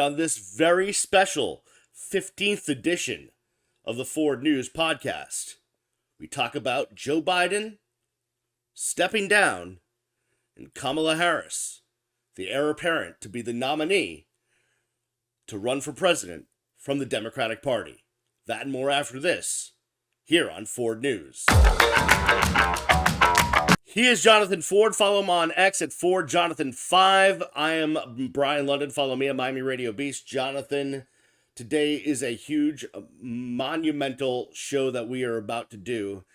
on this very special 15th edition of the Ford News podcast. We talk about Joe Biden stepping down and Kamala Harris, the heir apparent to be the nominee to run for president from the Democratic Party. That and more after this, here on Ford News. He is Johnathan Ford. Follow him on X at FordJohnathan5. I am Brian London. Follow me on MiamiRadioBeast. Johnathan, today is a huge, monumental show that we are about to do.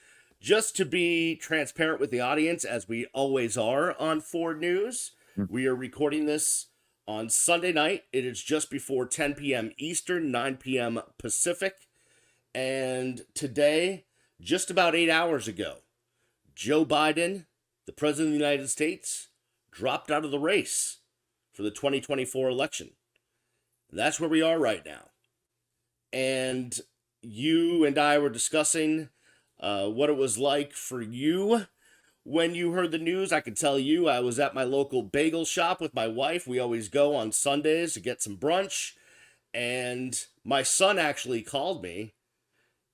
Just to be transparent with the audience, as we always are on Ford News, we are recording this on Sunday night. It is just before 10 p.m. Eastern, 9 p.m. Pacific. And today, just about 8 hours ago, Joe Biden, the President of the United States, dropped out of the race for the 2024 election. That's where we are right now. And you and I were discussing what it was like for you when you heard the news. I can tell you I was at my local bagel shop with my wife. We always go on Sundays to get some brunch. And my son actually called me.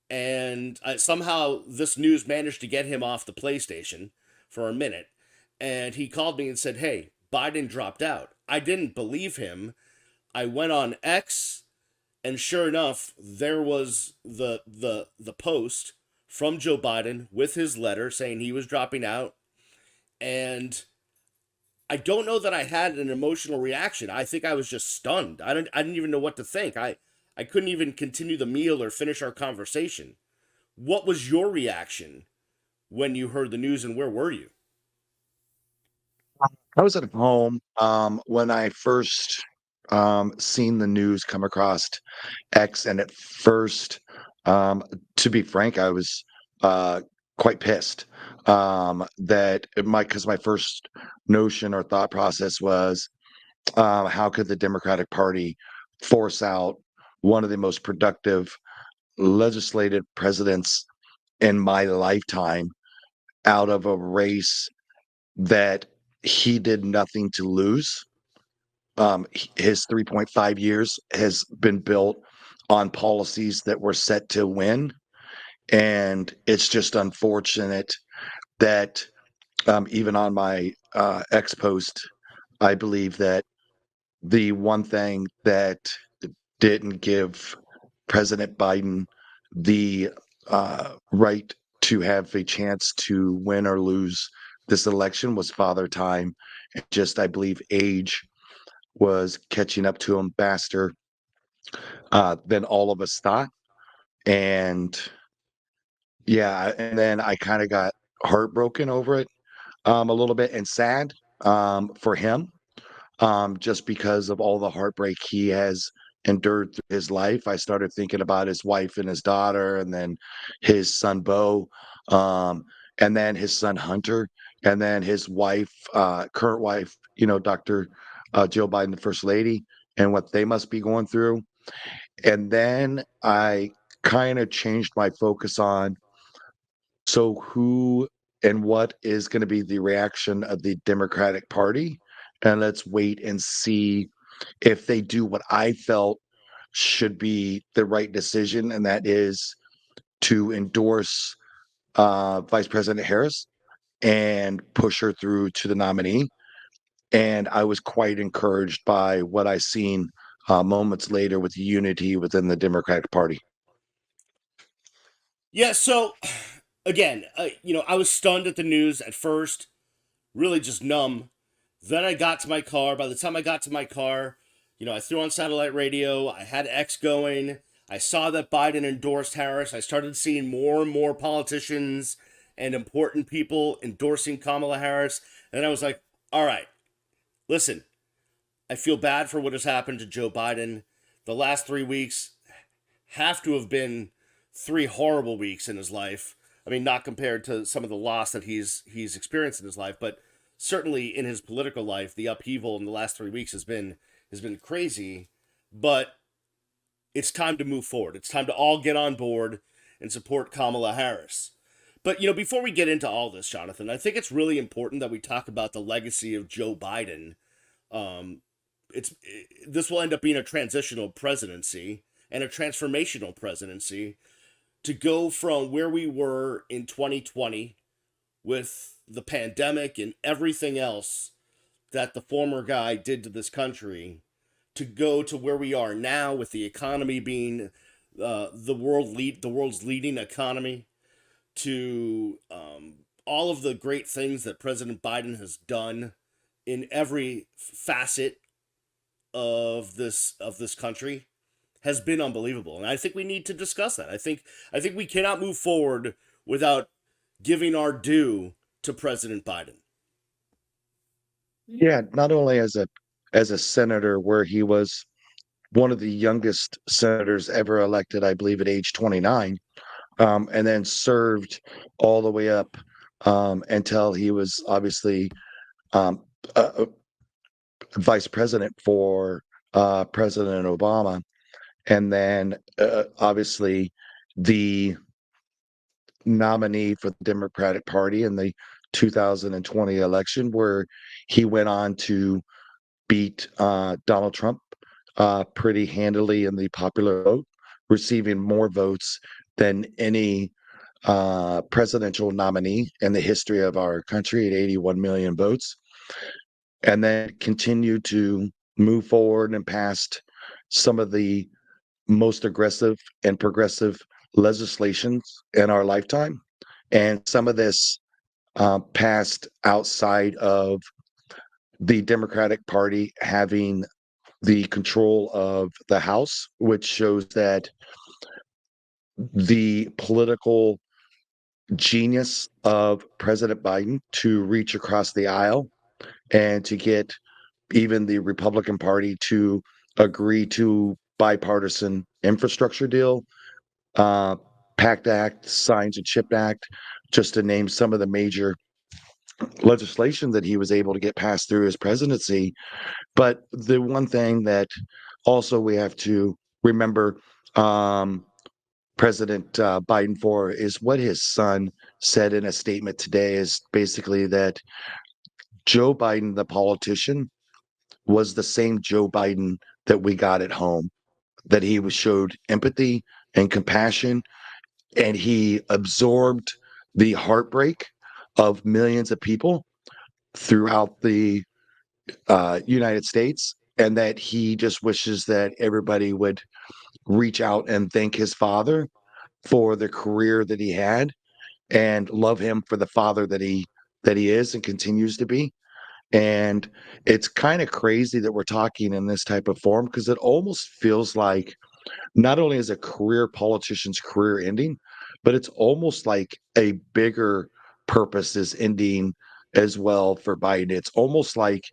And somehow this news managed to get him off the PlayStation for a minute. And he called me and said, "Hey, Biden dropped out." I didn't believe him. I went on X, and sure enough, there was the post from Joe Biden with his letter saying he was dropping out. And I don't know that I had an emotional reaction. I think I was just stunned. I didn't even know what to think. I couldn't even continue the meal or finish our conversation. What was your reaction when you heard the news, and where were you? I was at home when I first seen the news come across X, and at first, to be frank, I was quite pissed that because my first notion or thought process was, how could the Democratic Party force out one of the most productive legislative presidents in my lifetime out of a race that he did nothing to lose. His 3.5 years has been built on policies that were set to win. And it's just unfortunate that even on my X post, I believe that the one thing that didn't give President Biden the right to have a chance to win or lose this election was father time. And just, I believe, age was catching up to him faster than all of us thought. And yeah, and then I kind of got heartbroken over it a little bit, and sad for him, just because of all the heartbreak he has endured through his life. I started thinking about his wife and his daughter, and then his son Bo, and then his son Hunter, and then his wife, current wife, Dr. Joe Biden, the First Lady, and what they must be going through. And then I kind of changed my focus on, so who and what is going to be the reaction of the Democratic Party? And let's wait and see if they do what I felt should be the right decision, and that is to endorse Vice President Harris and push her through to the nominee. And I was quite encouraged by what I seen moments later with unity within the Democratic Party. Yeah, so again, I was stunned at the news at first, really just numb. Then I got to my car. By the time I got to my car, I threw on satellite radio. I had X going. I saw that Biden endorsed Harris. I started seeing more and more politicians and important people endorsing Kamala Harris. And I was like, all right, listen, I feel bad for what has happened to Joe Biden. The last 3 weeks have to have been 3 horrible weeks in his life. I mean, not compared to some of the loss that he's experienced in his life, but certainly in his political life, the upheaval in the last 3 weeks has been crazy. But it's time to move forward. It's time to all get on board and support Kamala Harris. But before we get into all this, Johnathan, I think it's really important that we talk about the legacy of Joe Biden, this will end up being a transitional presidency and a transformational presidency to go from where we were in 2020 with the pandemic and everything else that the former guy did to this country to go to where we are now with the economy being the world's leading economy to all of the great things that President Biden has done in every facet of this country has been unbelievable, and I think we need to discuss that. I think we cannot move forward without giving our due to President Biden. Yeah, not only as a senator, where he was one of the youngest senators ever elected, I believe, at age 29, and then served all the way up until he was obviously um, uh, vice president for President Obama, and then obviously the nominee for the Democratic Party in the 2020 election, where he went on to beat Donald Trump pretty handily in the popular vote, receiving more votes than any presidential nominee in the history of our country at 81 million votes, and then continued to move forward and passed some of the most aggressive and progressive legislations in our lifetime. And some of this passed outside of the Democratic Party having the control of the House, which shows that the political genius of President Biden to reach across the aisle and to get even the Republican Party to agree to bipartisan infrastructure deal, uh, PACT Act, Signs and Chip Act, just to name some of the major legislation that he was able to get passed through his presidency. But the one thing that also we have to remember President Biden for is what his son said in a statement today is basically that Joe Biden, the politician, was the same Joe Biden that we got at home, that he was showed empathy and compassion, and he absorbed the heartbreak of millions of people throughout the United States, and that he just wishes that everybody would reach out and thank his father for the career that he had and love him for the father that he is and continues to be. And it's kind of crazy that we're talking in this type of form because it almost feels like not only is a career politician's career ending, but it's almost like a bigger purpose is ending as well for Biden. It's almost like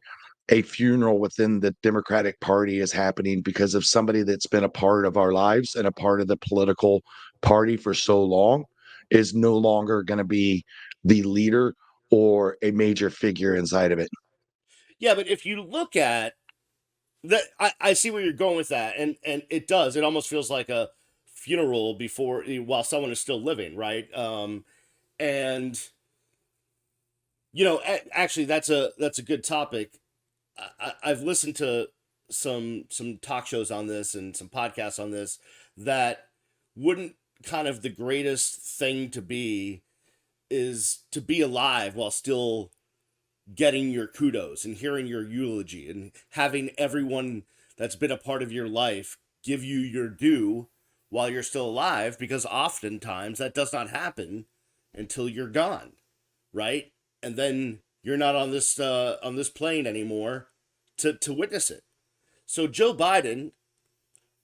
a funeral within the Democratic Party is happening because of somebody that's been a part of our lives and a part of the political party for so long is no longer going to be the leader or a major figure inside of it. Yeah, but if you look at that, I see where you're going with that, and it does. It almost feels like a funeral before while someone is still living, right? And actually, that's a good topic. I've listened to some talk shows on this and some podcasts on this that wouldn't kind of the greatest thing to be is to be alive while still getting your kudos and hearing your eulogy and having everyone that's been a part of your life give you your due while you're still alive, because oftentimes that does not happen until you're gone, right? And then you're not on this plane anymore to witness it. So Joe Biden,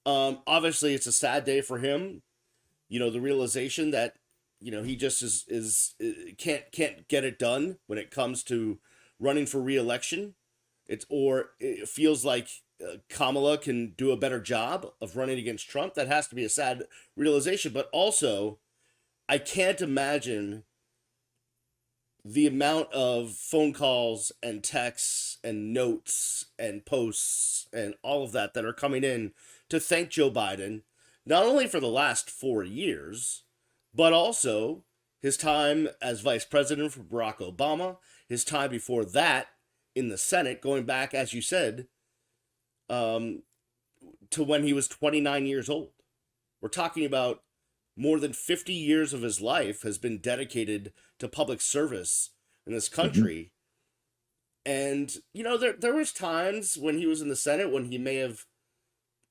obviously it's a sad day for him. The realization that he just is can't get it done when it comes to running for reelection. It feels like Kamala can do a better job of running against Trump. That has to be a sad realization. But also, I can't imagine the amount of phone calls and texts and notes and posts and all of that are coming in to thank Joe Biden, not only for the last 4 years, but also his time as vice president for Barack Obama, his time before that in the Senate, going back, as you said, um, to when he was 29 years old. We're talking about more than 50 years of his life has been dedicated to public service in this Mhm. country. And there was times when he was in the Senate when he may have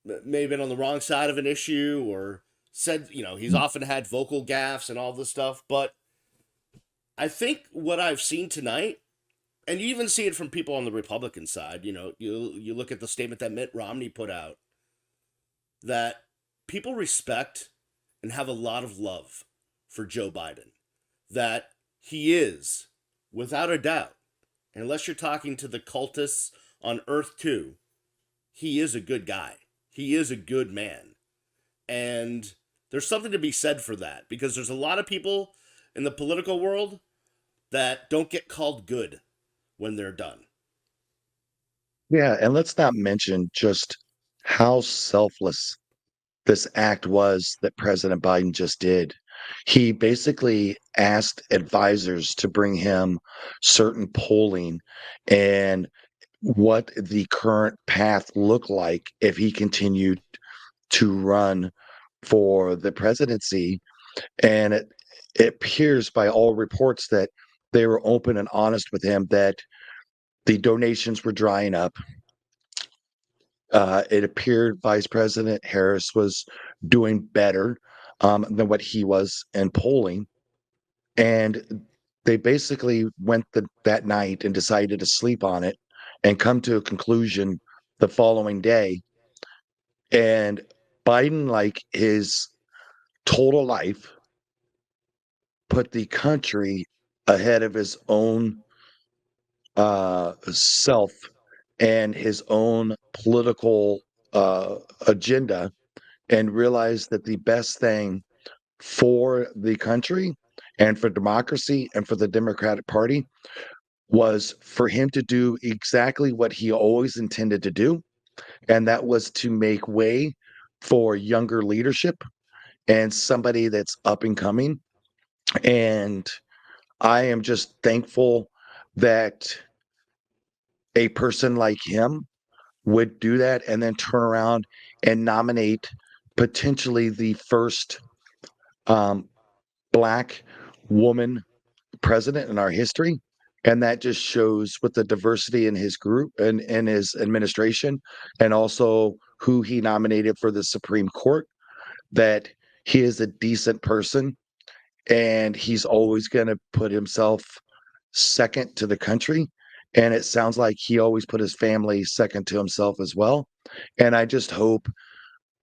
been on the wrong side of an issue, or said, he's often had vocal gaffes and all this stuff. But I think what I've seen tonight, and you even see it from people on the Republican side, you look at the statement that Mitt Romney put out, that people respect and have a lot of love for Joe Biden. That he is, without a doubt, unless you're talking to the cultists on Earth 2, he is a good guy. He is a good man. And there's something to be said for that, because there's a lot of people in the political world that don't get called good when they're done. Yeah, and let's not mention just how selfless this act was that President Biden just did. He basically asked advisors to bring him certain polling and what the current path looked like if he continued to run for the presidency. And it appears by all reports that they were open and honest with him that the donations were drying up. It appeared Vice President Harris was doing better than what he was in polling. And they basically went that night and decided to sleep on it and come to a conclusion the following day. And Biden, like his total life, put the country ahead of his own self and his own political agenda, and realized that the best thing for the country and for democracy and for the Democratic Party was for him to do exactly what he always intended to do, and that was to make way for younger leadership and somebody that's up and coming. And I am just thankful that a person like him would do that and then turn around and nominate potentially the first um, Black woman president in our history. And that just shows with the diversity in his group and in his administration, and also who he nominated for the Supreme Court, that he is a decent person and he's always going to put himself second to the country. And it sounds like he always put his family second to himself as well. And I just hope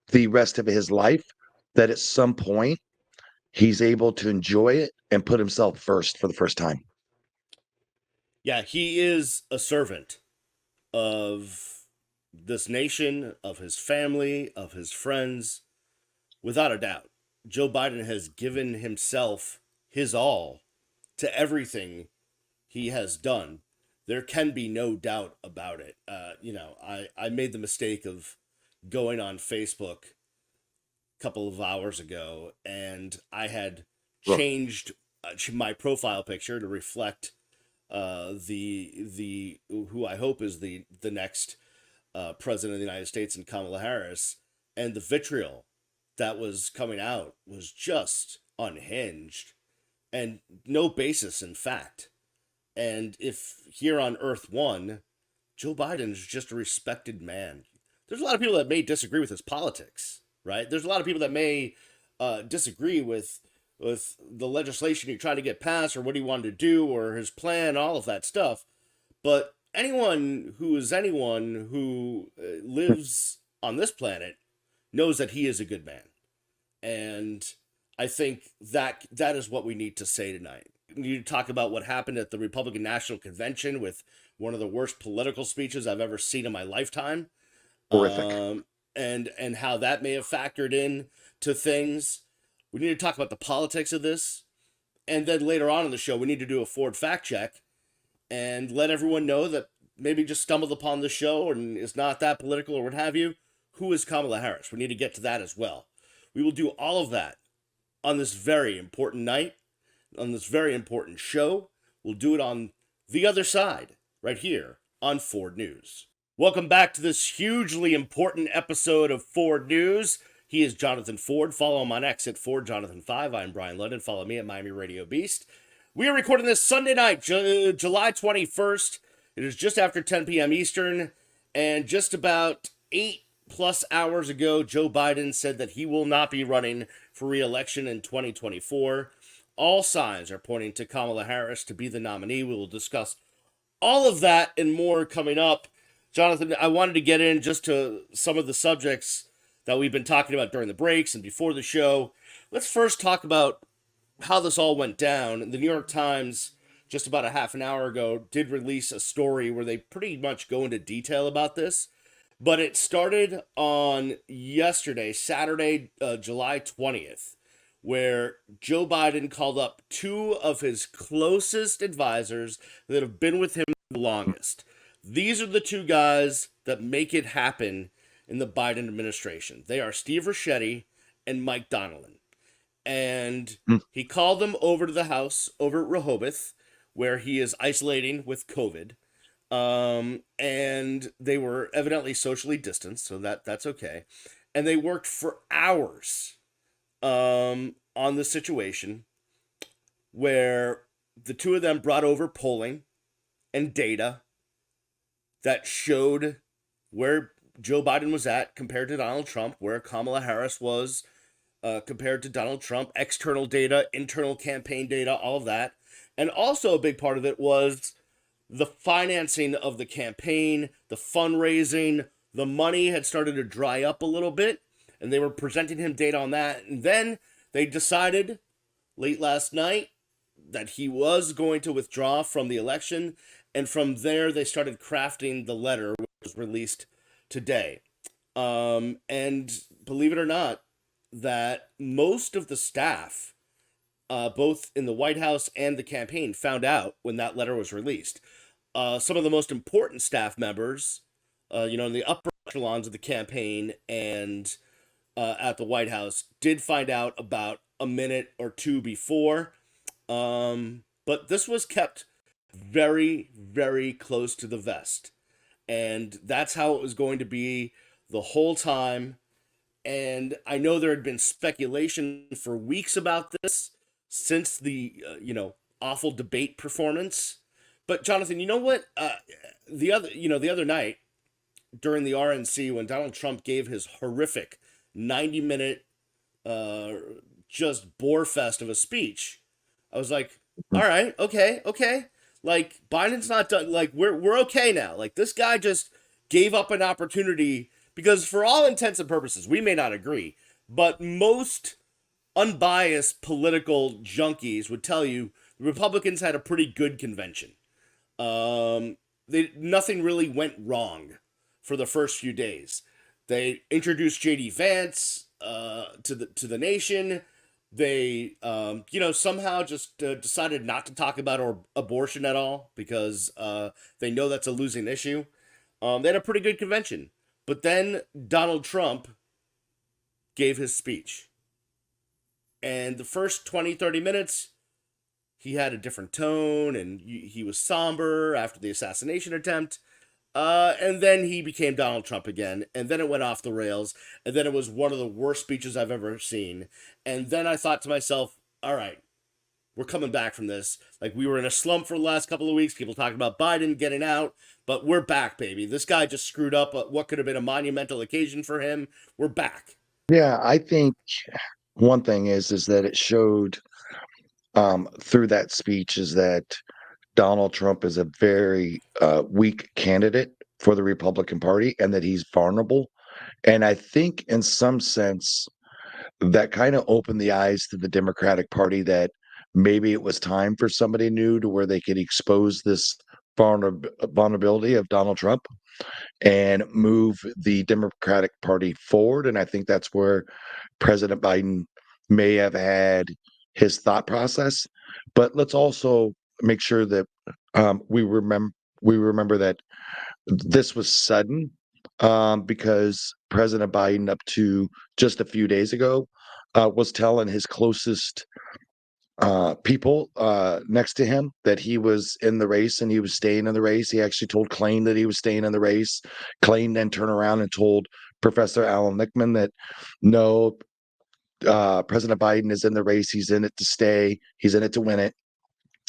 the rest of his life that at some point he's able to enjoy it and put himself first for the first time. Yeah, he is a servant of this nation, of his family, of his friends, without a doubt. Joe Biden has given himself his all to everything he has done. There can be no doubt about it. I made the mistake of going on Facebook a couple of hours ago, and I had Well, changed my profile picture to reflect the who I hope is the next president of the United States, and Kamala Harris. And the vitriol that was coming out was just unhinged and no basis in fact. And if here on Earth One, Joe Biden is just a respected man. There's a lot of people that may disagree with his politics, right? There's a lot of people that may disagree with the legislation he tried to get passed, or what he wanted to do, or his plan, all of that stuff. But anyone who lives on this planet knows that he is a good man. And I think that is what we need to say tonight. We need to talk about what happened at the Republican National Convention, with one of the worst political speeches I've ever seen in my lifetime, horrific. um, and how that may have factored in to things. We need to talk about the politics of this, and then later on in the show, we need to do a Ford fact check and let everyone know that maybe just stumbled upon the show and is not that political or what have you. Who is Kamala Harris? We need to get to that as well. We will do all of that on this very important night, on this very important show. We'll do it on the other side, right here on Ford News. Welcome back to this hugely important episode of Ford News. He is Johnathan Ford. Follow him on X at FordJohnathan5. I'm Brian London. Follow me at MiamiRadioBeast. We are recording this Sunday night, July 21st. It is just after 10 p.m. Eastern, and just about 8+ hours ago, Joe Biden said that he will not be running for re-election in 2024. All signs are pointing to Kamala Harris to be the nominee. We will discuss all of that and more coming up. Johnathan, I wanted to get in just to some of the subjects that we've been talking about during the breaks and before the show. Let's first talk about how this all went down. The New York Times, just about a half an hour ago, did release a story where they pretty much go into detail about this. But it started on yesterday, Saturday, July 20th, where Joe Biden called up two of his closest advisors that have been with him the longest. These are the two guys that make it happen in the Biden administration. They are Steve Ricchetti and Mike Donnellan. And he called them over to the house over at Rehoboth, where he is isolating with COVID. And they were evidently socially distanced, so that's okay. And they worked for hours on the situation where the two of them brought over polling and data that showed where Joe Biden was at compared to Donald Trump, where Kamala Harris was compared to Donald Trump, external data, internal campaign data, all of that. And also a big part of it was the financing of the campaign, the fundraising. The money had started to dry up a little bit, and they were presenting him data on that. And then they decided late last night that he was going to withdraw from the election. And from there, they started crafting the letter, which was released today. And believe it or not, that most of the staff, both in the White House and the campaign, found out when that letter was released. Some of the most important staff members, in the upper echelons of the campaign and at the White House, did find out about a minute or two before. But this was kept very, very close to the vest. And that's how it was going to be the whole time. And I know there had been speculation for weeks about this since the, awful debate performance. But Johnathan, you know what? The other night during the RNC, when Donald Trump gave his horrific 90-minute just bore fest of a speech, I was like, all right, okay. Like, Biden's not done. Like, we're okay now. Like, this guy just gave up an opportunity because, for all intents and purposes, we may not agree, but most unbiased political junkies would tell you the Republicans had a pretty good convention. Nothing really went wrong for the first few days. They introduced J.D. Vance to the nation. They, somehow just decided not to talk about abortion at all because they know that's a losing issue. They had a pretty good convention. But then Donald Trump gave his speech. And the first 20, 30 minutes, he had a different tone and he was somber after the assassination attempt. And then he became Donald Trump again. And then it went off the rails. And then it was one of the worst speeches I've ever seen. And then I thought to myself, all right, we're coming back from this. Like, we were in a slump for the last couple of weeks. People talking about Biden getting out. But we're back, baby. This guy just screwed up what could have been a monumental occasion for him. We're back. Yeah, I think one thing is that it showed through that speech is that Donald Trump is a very weak candidate for the Republican Party and that he's vulnerable. And I think in some sense that kind of opened the eyes to the Democratic Party that maybe it was time for somebody new to where they could expose this vulnerability of Donald Trump and move the Democratic Party forward. And I think that's where President Biden may have had his thought process. But let's also make sure that we remember that this was sudden because President Biden, up to just a few days ago, was telling his closest people next to him that he was in the race and he was staying in the race. He actually told Klain that he was staying in the race. Klain then turned around and told Professor Alan Lichtman that no, President Biden is in the race. He's in it to stay. He's in it to win it.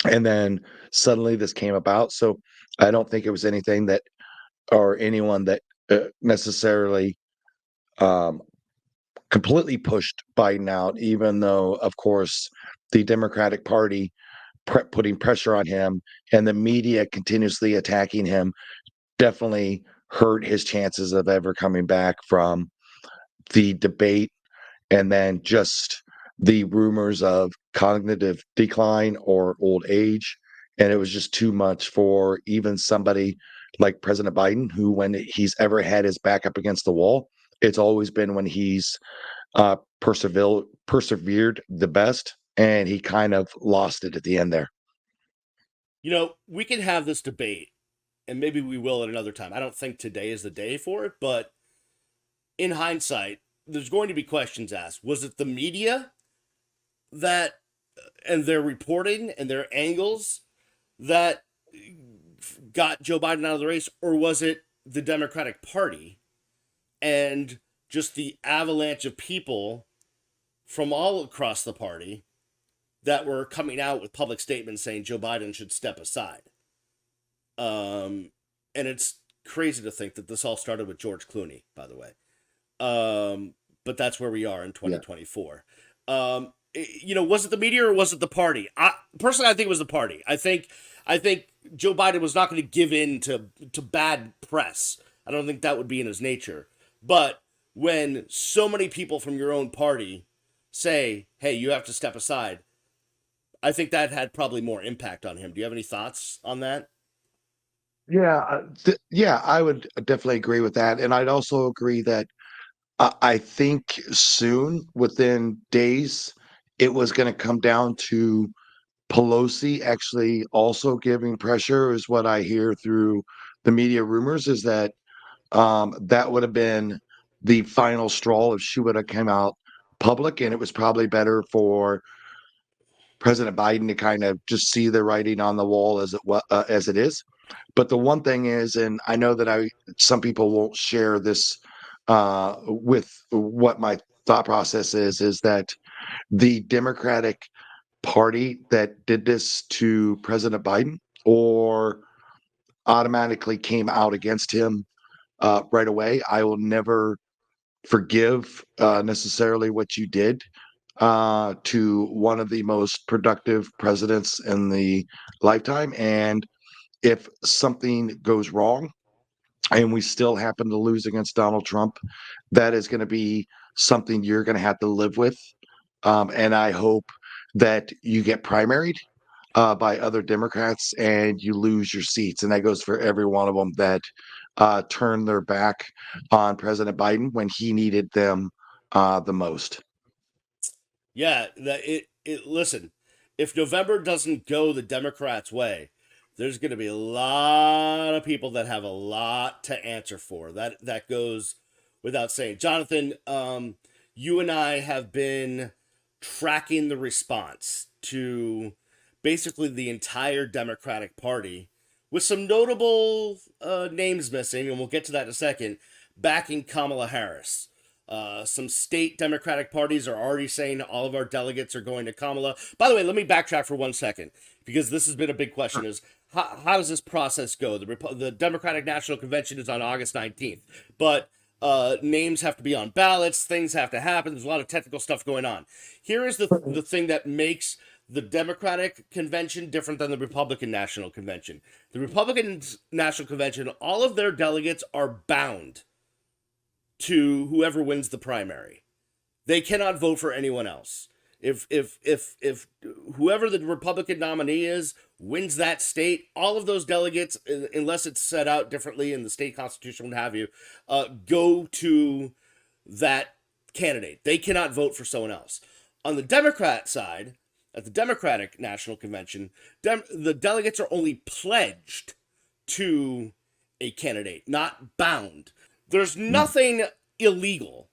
And then suddenly this came about. So I don't think it was anything that or anyone that necessarily um, completely pushed Biden out, even though, of course, the Democratic Party putting pressure on him and the media continuously attacking him definitely hurt his chances of ever coming back from the debate and then just the rumors of cognitive decline or old age. And it was just too much for even somebody like President Biden, who, when he's ever had his back up against the wall, it's always been when he's persevered the best, and he kind of lost it at the end there. You know, we can have this debate, and maybe we will at another time. I don't think today is the day for it, but in hindsight, there's going to be questions asked. Was it the media that, and their reporting and their angles that got Joe Biden out of the race, or was it the Democratic Party and just the avalanche of people from all across the party that were coming out with public statements saying Joe Biden should step aside? And it's crazy to think that this all started with George Clooney, by the way. But that's where we are in Yeah. 2024. You know, was it the media or was it the party? Personally, I think it was the party. I think Joe Biden was not going to give in to bad press. I don't think that would be in his nature. But when so many people from your own party say, "Hey, you have to step aside," I think that had probably more impact on him. Do you have any thoughts on that? Yeah, yeah, I would definitely agree with that, and I'd also agree that I think soon, within days, it was going to come down to Pelosi actually also giving pressure, is what I hear through the media rumors. Is that that would have been the final straw if she would have come out public, and it was probably better for President Biden to kind of just see the writing on the wall as it is. But the one thing is, and I know that I some people won't share this with what my thought process is that the Democratic Party that did this to President Biden or automatically came out against him right away. I will never forgive necessarily what you did to one of the most productive presidents in the lifetime. And if something goes wrong and we still happen to lose against Donald Trump, that is going to be something you're going to have to live with. And I hope that you get primaried by other Democrats and you lose your seats. And that goes for every one of them that turned their back on President Biden when he needed them the most. Yeah, listen, if November doesn't go the Democrats' way, there's going to be a lot of people that have a lot to answer for. That goes without saying. Jonathan, you and I have been tracking the response to basically the entire Democratic Party, with some notable names missing, and we'll get to that in a second, backing Kamala Harris. Some state Democratic parties are already saying all of our delegates are going to Kamala. By the way, let me backtrack for 1 second, because this has been a big question: is how does this process go? The Democratic National Convention is on August 19th, but names have to be on ballots. Things have to happen. There's a lot of technical stuff going on. Here is the thing that makes the Democratic convention different than the Republican National Convention. The Republican National Convention, all of their delegates are bound to whoever wins the primary. They cannot vote for anyone else. If whoever the Republican nominee is wins that state, all of those delegates, unless it's set out differently in the state constitution, what have you, go to that candidate. They cannot vote for someone else. On the Democrat side, at the Democratic National Convention, the delegates are only pledged to a candidate, not bound. There's nothing illegal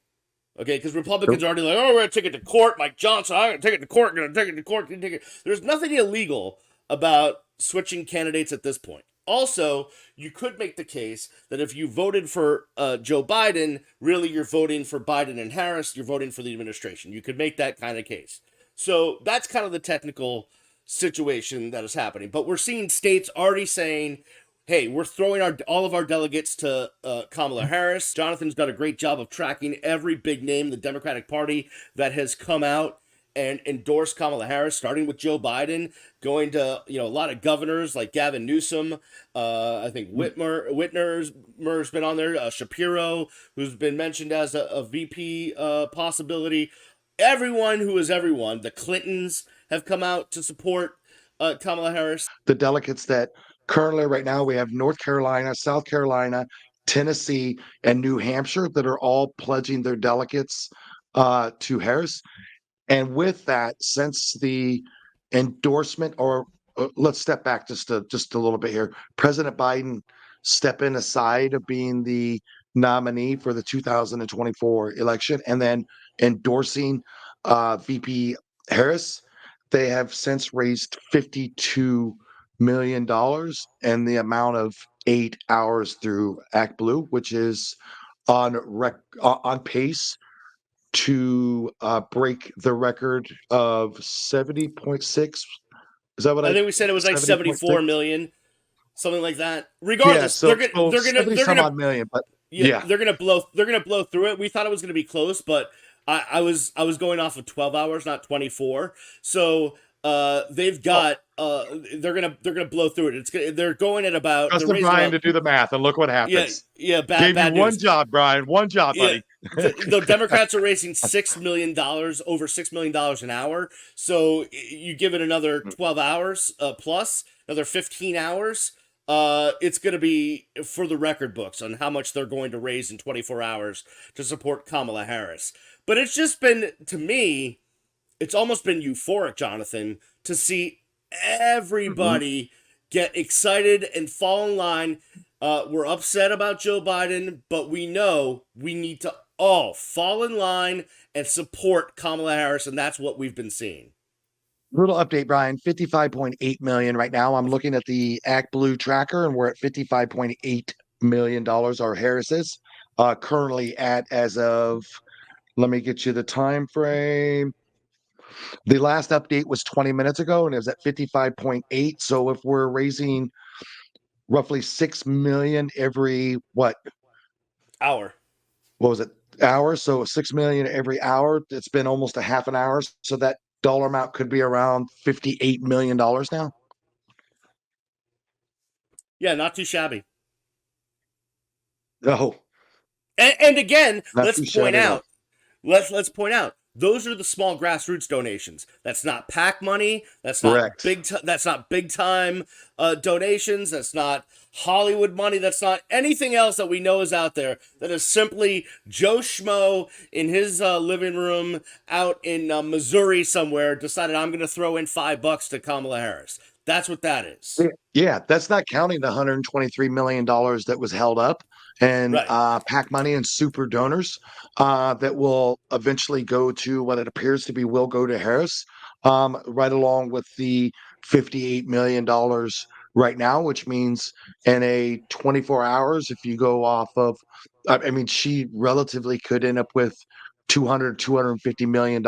Okay, because Republicans are already like, oh, we're going to take it to court. Mike Johnson, I'm going to take it to court, going to take it to court, going to take it. There's nothing illegal about switching candidates at this point. Also, you could make the case that if you voted for Joe Biden, really you're voting for Biden and Harris, you're voting for the administration. You could make that kind of case. So that's kind of the technical situation that is happening. But we're seeing states already saying, hey, we're throwing all of our delegates to Kamala Harris. Jonathan's done a great job of tracking every big name in the Democratic Party that has come out and endorsed Kamala Harris, starting with Joe Biden, going to a lot of governors like Gavin Newsom. I think Whitmer's been on there. Shapiro, who's been mentioned as a VP possibility. Everyone who is everyone. The Clintons have come out to support Kamala Harris. The delegates that currently right now we have North Carolina, South Carolina, Tennessee, and New Hampshire that are all pledging their delegates to Harris. And with that, since the endorsement, or let's step back just a little bit here, President Biden stepping aside of being the nominee for the 2024 election and then endorsing VP Harris, they have since raised $52 million and the amount of 8 hours through Act Blue, which is on pace to break the record of 70.6. Is that what I think we said it was like 74 million, something like that. Regardless, so they're gonna 70 they're some gonna odd million, but yeah, they're gonna blow through it. We thought it was gonna be close, but I was going off of 12 hours, not 24. So they've got they're gonna blow through it. They're going at about they're trusted raising Brian about to do the math and look what yeah happens. yeah Gave you bad one news. job, Brian. One job, Yeah, buddy. the Democrats are raising $6 million, over $6 million an hour. So you give it another 12 hours plus another 15 hours. It's going to be for the record books on how much they're going to raise in 24 hours to support Kamala Harris. But it's just been, to me, it's almost been euphoric, Jonathan, to see Mhm. everybody get excited and fall in line. We're upset about Joe Biden, but we know we need to all fall in line and support Kamala Harris, and that's what we've been seeing. Little update, Brian. 55.8 million right now. I'm looking at the Act Blue tracker, and we're at $55.8 million. Our Harris is currently at, as of, let me get you the time frame. The last update was 20 minutes ago, and it was at 55.8. So if we're raising roughly 6 million every Hour. what was it, hour? So 6 million every hour. It's been almost a half an hour. So that dollar amount could be around $58 million now. Yeah, not too shabby. Oh, And again, not let's too point shabby at all. out let's point out those are the small grassroots donations. That's not PAC money. Correct. That's not big time donations. That's not Hollywood money. That's not anything else that we know is out there. That is simply Joe Schmo in his living room out in Missouri somewhere decided I'm going to throw in $5 to Kamala Harris. That's what that is. Yeah, that's not counting the $123 million that was held up and Right. PAC money and super donors that will eventually go to what it appears to be will go to Harris, right along with the $58 million right now, which means in a 24 hours, if you go off of, I mean, she relatively could end up with $250 million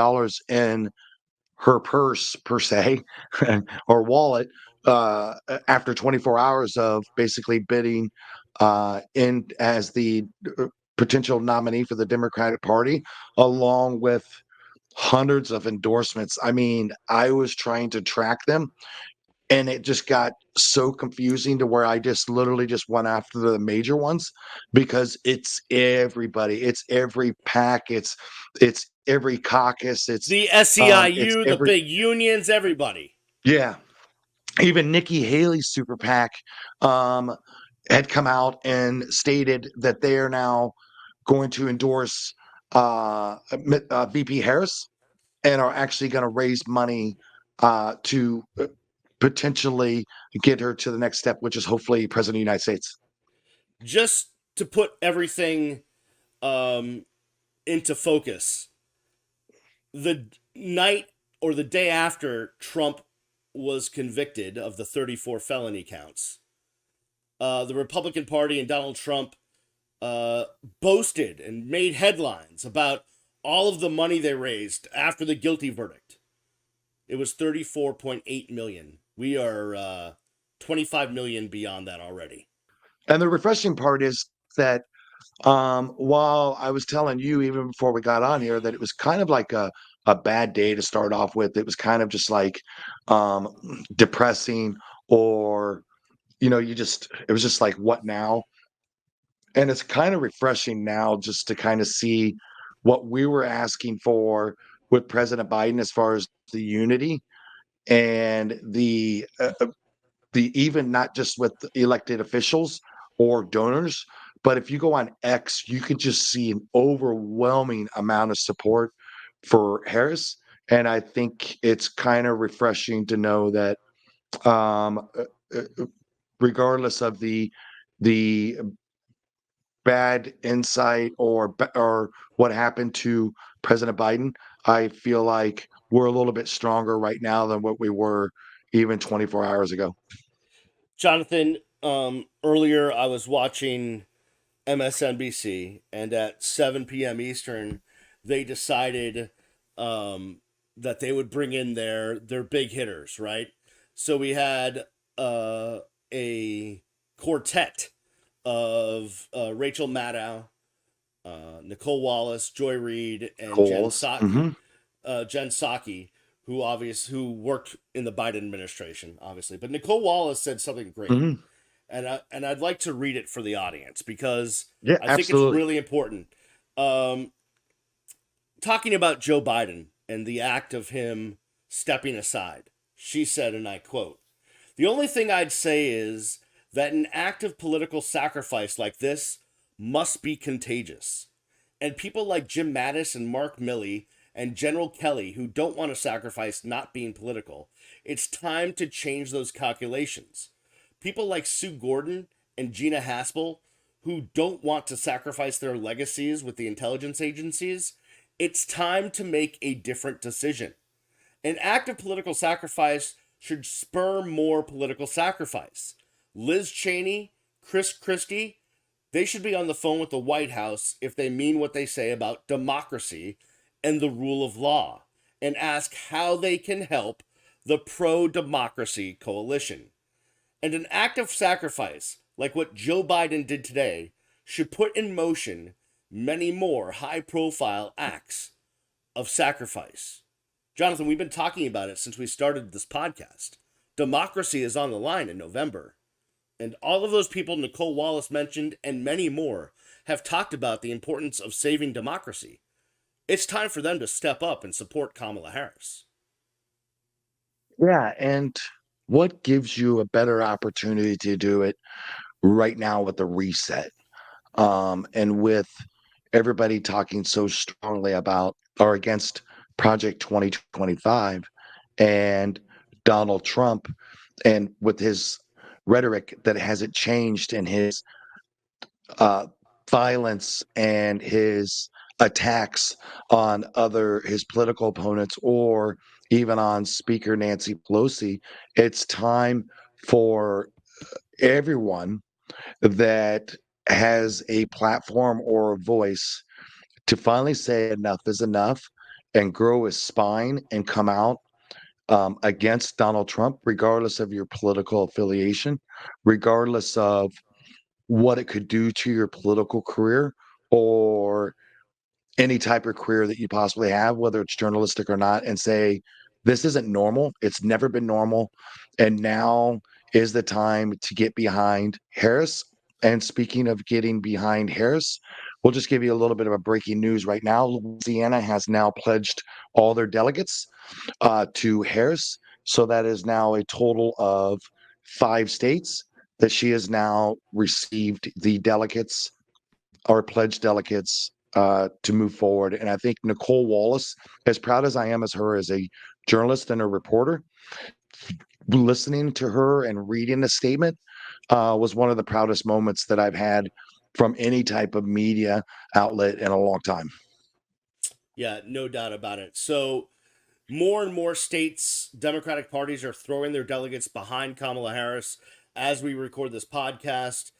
in her purse per se or wallet after 24 hours of basically bidding in as the potential nominee for the Democratic Party, along with hundreds of endorsements. I mean, I was trying to track them and it just got so confusing to where I just literally just went after the major ones because it's everybody, it's every pack, it's every caucus, The it's SEIU, the every big unions, everybody. yeah. Even Nikki Haley's super PAC um, had come out and stated that they are now going to endorse VP Harris and are actually going to raise money to potentially get her to the next step, which is hopefully President of the United States. Just to put everything um, into focus. The night or the day after Trump was convicted of the 34 felony counts, the Republican Party and Donald Trump uh, boasted and made headlines about all of the money they raised after the guilty verdict. It was 34.8 million. We are 25 million beyond that already. And the refreshing part is that while I was telling you even before we got on here that it was kind of like a bad day to start off with, it was kind of just like um, depressing, or it was just like, what now? And it's kind of refreshing now just to kind of see what we were asking for with President Biden as far as the unity and the even not just with elected officials or donors, but if you go on X, you could just see an overwhelming amount of support for Harris. And I think it's kind of refreshing to know that um, regardless of the bad insight or what happened to President Biden, I feel like we're a little bit stronger right now than what we were even 24 hours ago. Jonathan, earlier I was watching MSNBC, and at 7 p.m. Eastern, they decided that they would bring in their big hitters, right? So we had a quartet of Rachel Maddow, Nicole Wallace, Joy Reid, and Coals. Mm-hmm. Jen Psaki, who worked in the Biden administration, obviously. But Nicole Wallace said something great, Mm-hmm. and I'd like to read it for the audience because Yeah, I think it's absolutely. really important. Um, Talking about Joe Biden and the act of him stepping aside, she said, and I quote, "The only thing I'd say is that an act of political sacrifice like this must be contagious. And people like Jim Mattis and Mark Milley and General Kelly who don't want to sacrifice not being political, it's time to change those calculations. People like Sue Gordon and Gina Haspel who don't want to sacrifice their legacies with the intelligence agencies, it's time to make a different decision. An act of political sacrifice should spur more political sacrifice. Liz Cheney, Chris Christie, they should be on the phone with the White House if they mean what they say about democracy and the rule of law and ask how they can help the pro democracy coalition. And an act of sacrifice, like what Joe Biden did today, should put in motion many more high profile acts of sacrifice. Jonathan, we've been talking about it since we started this podcast. Democracy is on the line in November. And all of those people Nicole Wallace mentioned and many more have talked about the importance of saving democracy. It's time for them to step up and support Kamala Harris. Yeah, and what gives you a better opportunity to do it right now with the reset? And with everybody talking so strongly about or against Project 2025 and Donald Trump, and with his rhetoric that hasn't changed in his uh, violence and his attacks on his political opponents, or even on Speaker Nancy Pelosi, it's time for everyone that has a platform or a voice to finally say enough is enough and grow his spine and come out against Donald Trump, regardless of your political affiliation, regardless of what it could do to your political career or any type of career that you possibly have, whether it's journalistic or not, and say, this isn't normal. It's never been normal. And now is the time to get behind Harris. And speaking of getting behind Harris, we'll just give you a little bit of a breaking news right now. Louisiana has now pledged all their delegates to Harris. So that is now a total of 5 states that she has now received the delegates or pledged delegates to move forward. And I think Nicole Wallace, as proud as I am as her as a journalist and a reporter, listening to her and reading the statement was one of the proudest moments that I've had from any type of media outlet in a long time. Yeah, no doubt about it. So more and more states, Democratic parties are throwing their delegates behind Kamala Harris as we record this podcast.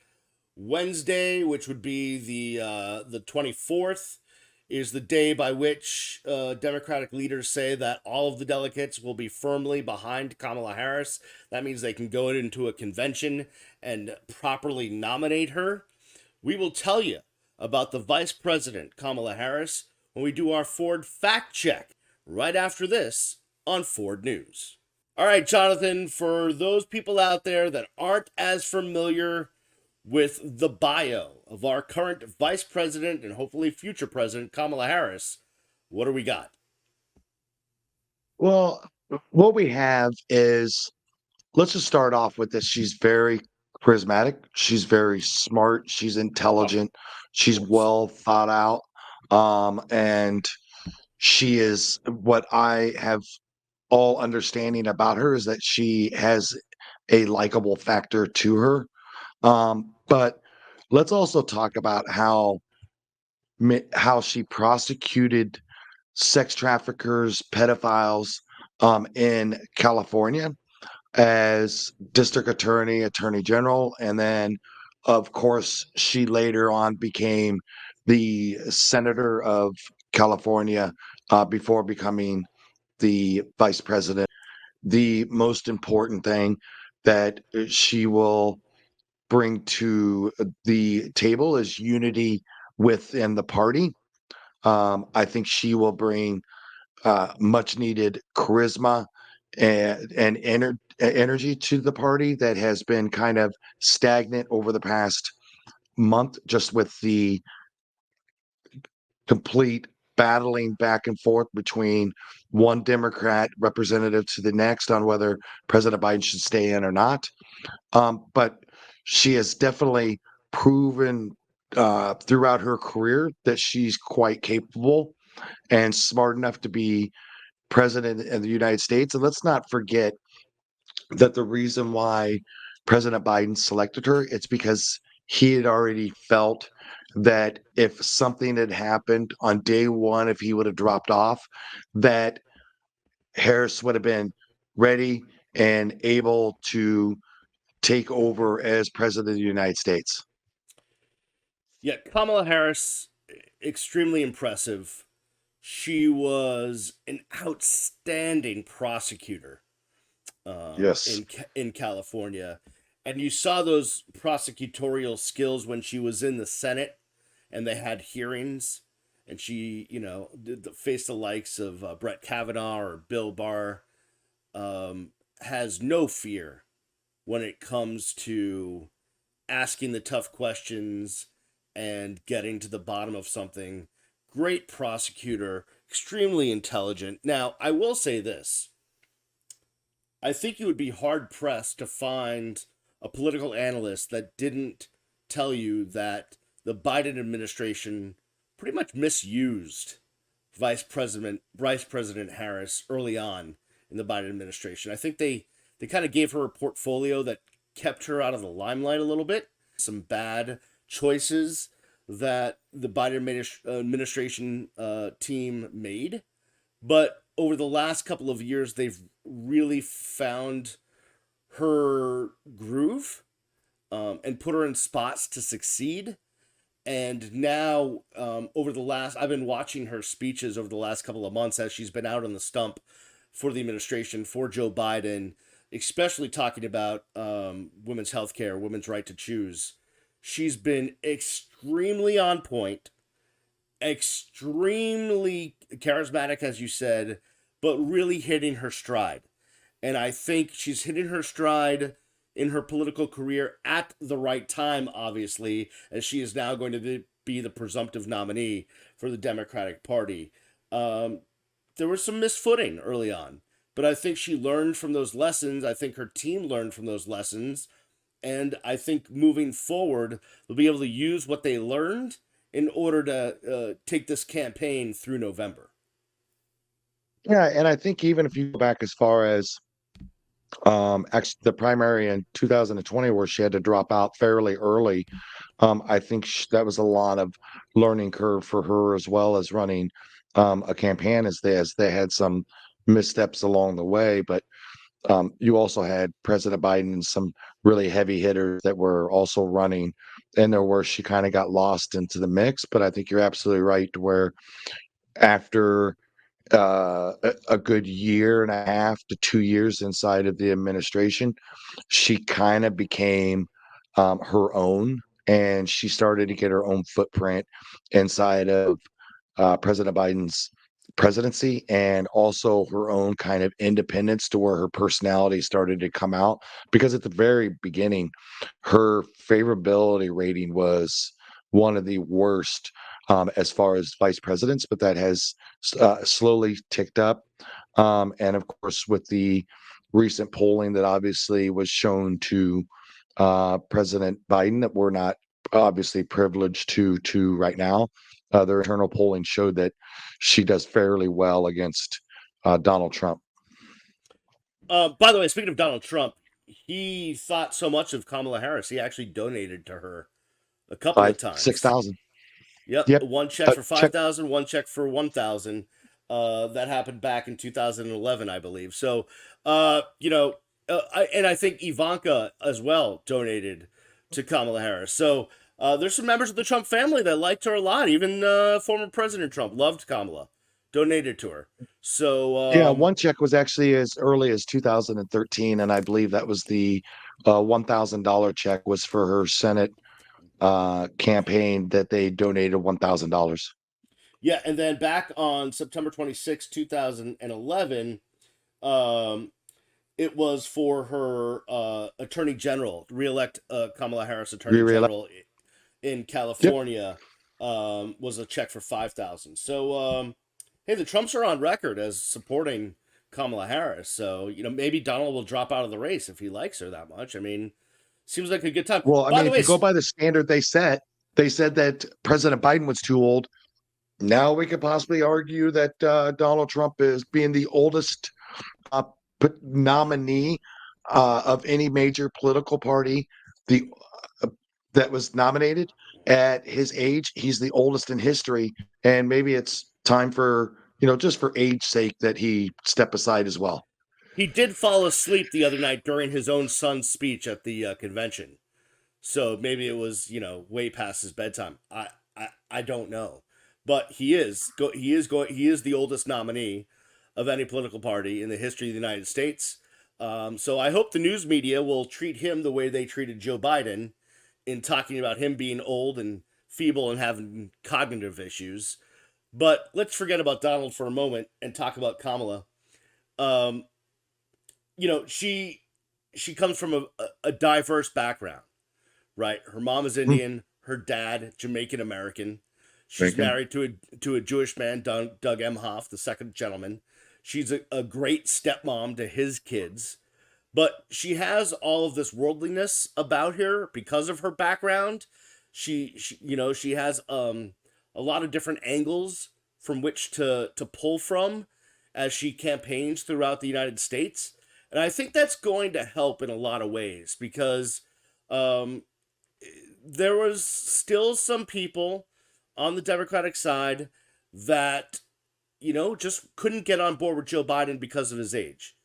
Wednesday, which would be the 24th, is the day by which Democratic leaders say that all of the delegates will be firmly behind Kamala Harris. That means they can go into a convention and properly nominate her. We will tell you about the Vice President, Kamala Harris, when we do our Ford fact check right after this on Ford News. All right, Jonathan, for those people out there that aren't as familiar with the bio of our current Vice President and hopefully future President, Kamala Harris, what do we got? Well, what we have is, let's just start off with this. She's very charismatic. She's very smart. She's Of intelligent. She's course. well thought out. And she is, what I have all understanding about her is that she has a likable factor to her. But let's also talk about how she prosecuted sex traffickers, pedophiles, in California as district attorney, attorney general, and then, of course, she later on became the senator of California before becoming the vice president. The most important thing that she will bring to the table is unity within the party. I think she will bring much needed charisma and energy to the party that has been kind of stagnant over the past month, just with the complete battling back and forth between one Democrat representative to the next on whether President Biden should stay in or not. But she has definitely proven throughout her career that she's quite capable and smart enough to be president of the United States. And let's not forget that the reason why President Biden selected her, it's because he had already felt that if something had happened on day one, if he would have dropped off, that Harris would have been ready and able to take over as president of the United States. Yeah, Kamala Harris, extremely impressive. She was an outstanding prosecutor Yes. in California, and you saw those prosecutorial skills when she was in the Senate, and they had hearings, and she, did face the likes of Brett Kavanaugh or Bill Barr. Has no fear when it comes to asking the tough questions and getting to the bottom of something. Great prosecutor, extremely intelligent. Now, I will say this: I think you would be hard pressed to find a political analyst that didn't tell you that the Biden administration pretty much misused Vice President Harris early on in the Biden administration. I think they kind of gave her a portfolio that kept her out of the limelight a little bit. Some bad choices that the Biden administration team made, but over the last couple of years, they've really found her groove and put her in spots to succeed. And now, over the last, I've been watching her speeches over the last couple of months as she's been out on the stump for the administration, for Joe Biden, especially talking about women's health care, women's right to choose. She's been extremely on point, extremely charismatic, as you said, but really hitting her stride. And I think she's hitting her stride in her political career at the right time, obviously, as she is now going to be the presumptive nominee for the Democratic Party. Um, there was some misfooting early on, but I think she learned from those lessons. I think her team learned from those lessons. And I think moving forward, they'll be able to use what they learned in order to take this campaign through November. Yeah, and I think even if you go back as far as actually the primary in 2020 where she had to drop out fairly early, I think that was a lot of learning curve for her as well as running a campaign as they had some missteps along the way, but you also had President Biden and some really heavy hitters that were also running, and there where she kind of got lost into the mix. But I think you're absolutely right, where after a good year and a half to 2 years inside of the administration, she kind of became her own, and she started to get her own footprint inside of President Biden's presidency, and also her own kind of independence to where her personality started to come out. Because at the very beginning, her favorability rating was one of the worst as far as vice presidents, but that has slowly ticked up. And of course, with the recent polling that obviously was shown to President Biden, that we're not obviously privileged to right now. Their internal polling showed that she does fairly well against Donald Trump. By the way, speaking of Donald Trump, he thought so much of Kamala Harris, he actually donated to her a couple of Five, six times. thousand. Yep, Yep. one check for Check. 5,000, one check for 1,000. That happened back in 2011, I believe. So, and I think Ivanka as well donated to Kamala Harris. So there's some members of the Trump family that liked her a lot. Even former President Trump loved Kamala, donated to her. So Yeah, one check was actually as early as 2013, and I believe that was the $1,000 check was for her Senate campaign that they donated $1,000. yeah, and then back on September 26, 2011, um, it was for her attorney general, reelect Kamala Harris attorney Re-reelect. general in Yep. California, was a check for 5,000. So, hey, the Trumps are on record as supporting Kamala Harris. So, maybe Donald will drop out of the race if he likes her that much. I mean, seems like a good time. Well, I By mean, the if way, you go by the standard they said that President Biden was too old. Now we could possibly argue that Donald Trump is being the oldest uh, nominee of any major political party the that was nominated at his age. He's the oldest in history, and maybe it's time for just for age sake that he step aside as well. he did fall asleep the other night during his own son's speech at the convention. So maybe it was, way past his bedtime. I don't know, but he is the oldest nominee of any political party in the history of the United States. So I hope the news media will treat him the way they treated Joe Biden in talking about him being old and feeble and having cognitive issues. But let's forget about Donald for a moment and talk about Kamala. Um, she comes from a diverse background, right? Her mom is Hmm. Indian, her dad Jamaican American. She's Bacon. married to a Jewish man, Doug Emhoff, the second gentleman. She's a great stepmom to his kids, but she has all of this worldliness about her because of her background. She has a lot of different angles from which to pull from as she campaigns throughout the United States, and I think that's going to help in a lot of ways because um, there was still some people on the Democratic side that just couldn't get on board with Joe Biden because of his age.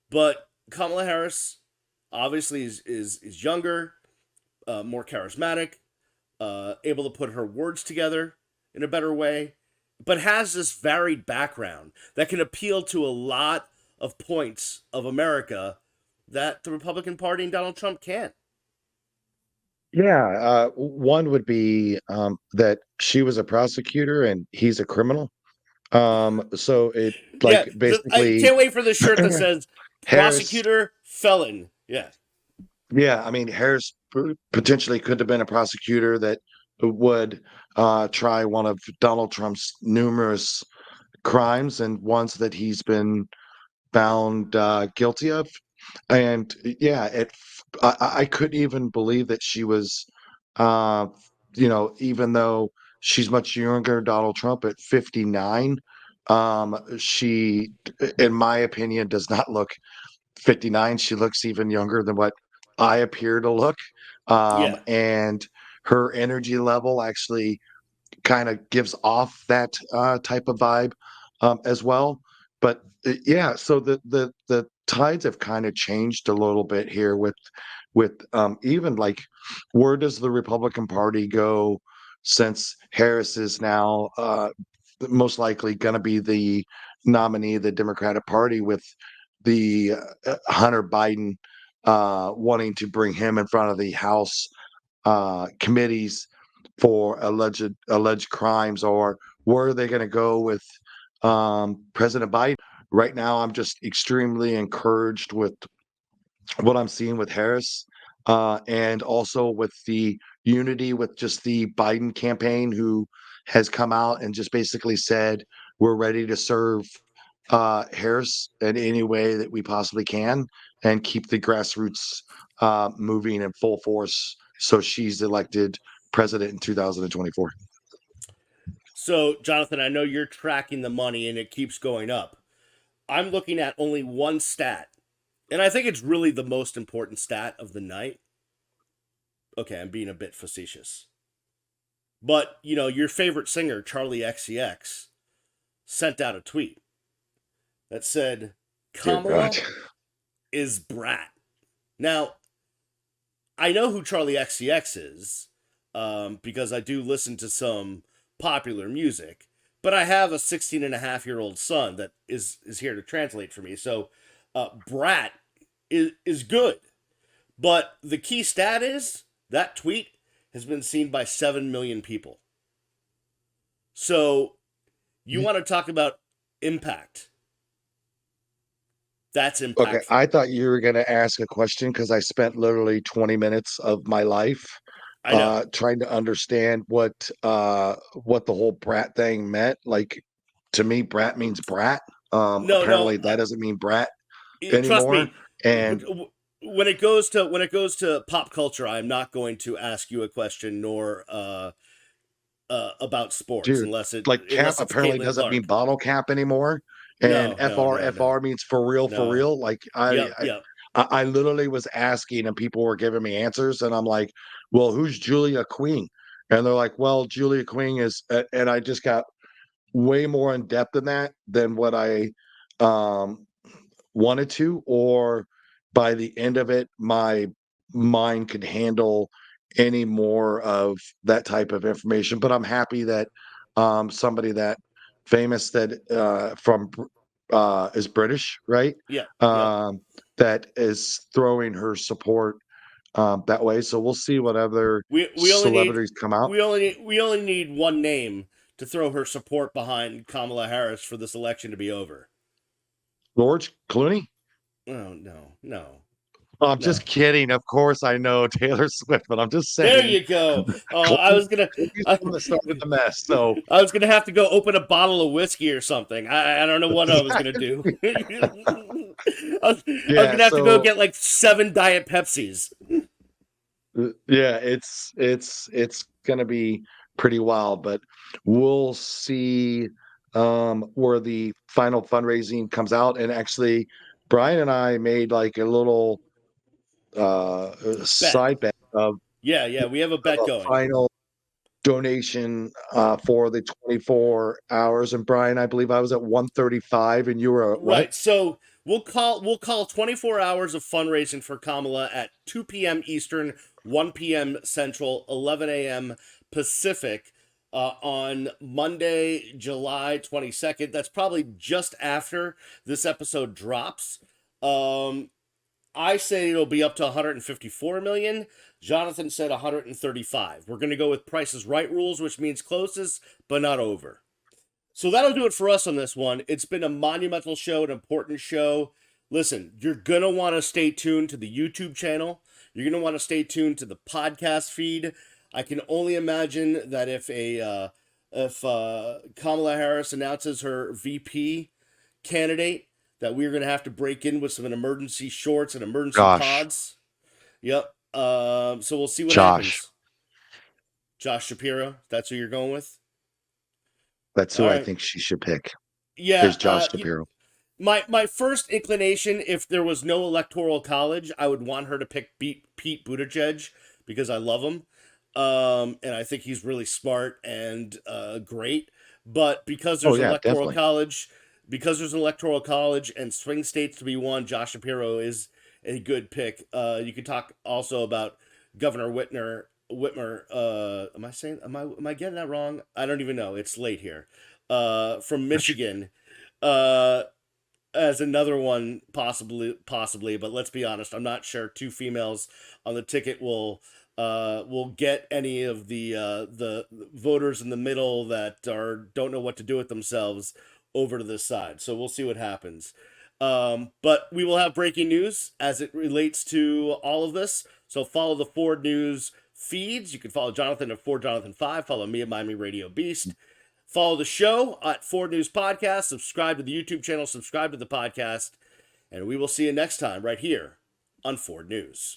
But Kamala Harris obviously is younger, more charismatic, able to put her words together in a better way, but has this varied background that can appeal to a lot of points of America that the Republican Party and Donald Trump can't. Yeah, one would be that she was a prosecutor and he's a criminal. So it Yeah, like I basically can't wait for the shirt that says Harris. prosecutor, felon. Yeah. Yeah, I mean Harris potentially could have been a prosecutor that would try one of Donald Trump's numerous crimes and ones that he's been found guilty of. And yeah, I couldn't even believe that she was, uh, even though she's much younger than Donald Trump at 59, she, in my opinion, does not look 59. She looks even younger than what I appear to look. Yeah. And her energy level actually kind of gives off that type of vibe as well. But yeah, so the tides have kind of changed a little bit here with even like where does the Republican Party go since Harris is now most likely going to be the nominee of the Democratic Party with the Hunter Biden wanting to bring him in front of the House committees for alleged crimes, or where are they going to go with President Biden? Right now, I'm just extremely encouraged with what I'm seeing with Harris, and also with the unity with just the Biden campaign, who has come out and just basically said we're ready to serve Harris in any way that we possibly can and keep the grassroots moving in full force so she's elected president in 2024. So, Jonathan, I know you're tracking the money and it keeps going up. I'm looking at only one stat, and I think it's really the most important stat of the night. Okay, I'm being a bit facetious. But, your favorite singer, Charlie XCX, sent out a tweet that said, Dear God. Kamala is brat. Now, I know who Charlie XCX is because I do listen to some popular music, but I have a 16 and a half year old son that is here to translate for me. So, brat is good. But the key stat is that tweet has been seen by 7 million people. So, you want to talk about impact. That's Okay, impactful. I thought you were going to ask a question because I spent literally 20 minutes of my life I know. trying to understand what the whole brat thing meant. Like, to me, brat means brat. No, no. Apparently that doesn't mean brat Trust anymore. me. And When it goes to pop culture, I'm not going to ask you a question nor about sports dude, unless it like cap unless it's apparently Caitlin doesn't mean Clark. bottle cap anymore. And No, no, no, no, FR means for real, for no. real. Like Yep, yep. I literally was asking and people were giving me answers, and I'm like, well, who's Julia Queen? And they're like, well, Julia Queen is, and I just got way more in depth than that than what I um wanted to, or by the end of it, my mind could handle any more of that type of information. But I'm happy that somebody that famous that from is British, right? Yep, yep. Um, that is throwing her support that way. So we'll see what other We only need celebrities come out. we only need one name to throw her support behind Kamala Harris for this election to be over. George Clooney. Oh no, no, I'm no. just kidding. Of course, I know Taylor Swift, but I'm just There saying you go. I Clooney, was gonna, Clooney's I, the one that started the mess. So I was gonna have to go open a bottle of whiskey or something. I don't know what I was gonna do. I was yeah, gonna have to go so get like 7 Diet Pepsis. yeah, it's gonna be pretty wild, but we'll see where the final fundraising comes out. And actually, Brian and I made like a little Bet. side bet Yeah, yeah. We have a of bet a going. final donation for the 24 hours. And Brian, I believe I was at 135 and you were at what? Right. So we'll call 24 hours of fundraising for Kamala at 2 p.m. Eastern, 1 p.m. Central, 11 a.m. Pacific. On Monday, July 22nd. That's probably just after this episode drops. Um, I say it'll be up to 154 million. Jonathan said 135. We're going to go with Price's Right rules, which means closest but not over. So that'll do it for us on this one. It's been a monumental show, an important show. Listen, you're going to want to stay tuned to the YouTube channel. You're going to want to stay tuned to the podcast feed. I can only imagine that if Kamala Harris announces her VP candidate, that we're going to have to break in with some emergency shorts and emergency Josh. pods. Yep. So we'll see what Josh. happens. Josh Shapiro, that's who you're going with? That's All who I right. think she should pick. Yeah. Is Josh Shapiro. My first inclination, if there was no electoral college, I would want her to pick Pete Buttigieg because I love him. And I think he's really smart and great. But Oh yeah, definitely. because there's an electoral college and swing states to be won, Josh Shapiro is a good pick. You could talk also about Governor Whitmer. Am I getting that wrong? I don't even know. It's late here. From Michigan. Uh, as another one, possibly, but let's be honest, I'm not sure two females on the ticket will get any of the voters in the middle that are don't know what to do with themselves over to this side. So we'll see what happens. But we will have breaking news as it relates to all of this. So follow the Ford News feeds. You can follow Johnathan at FordJohnathan5. Follow me at Miami Radio Beast. Follow the show at Ford News Podcast. Subscribe to the YouTube channel. Subscribe to the podcast. And we will see you next time right here on Ford News.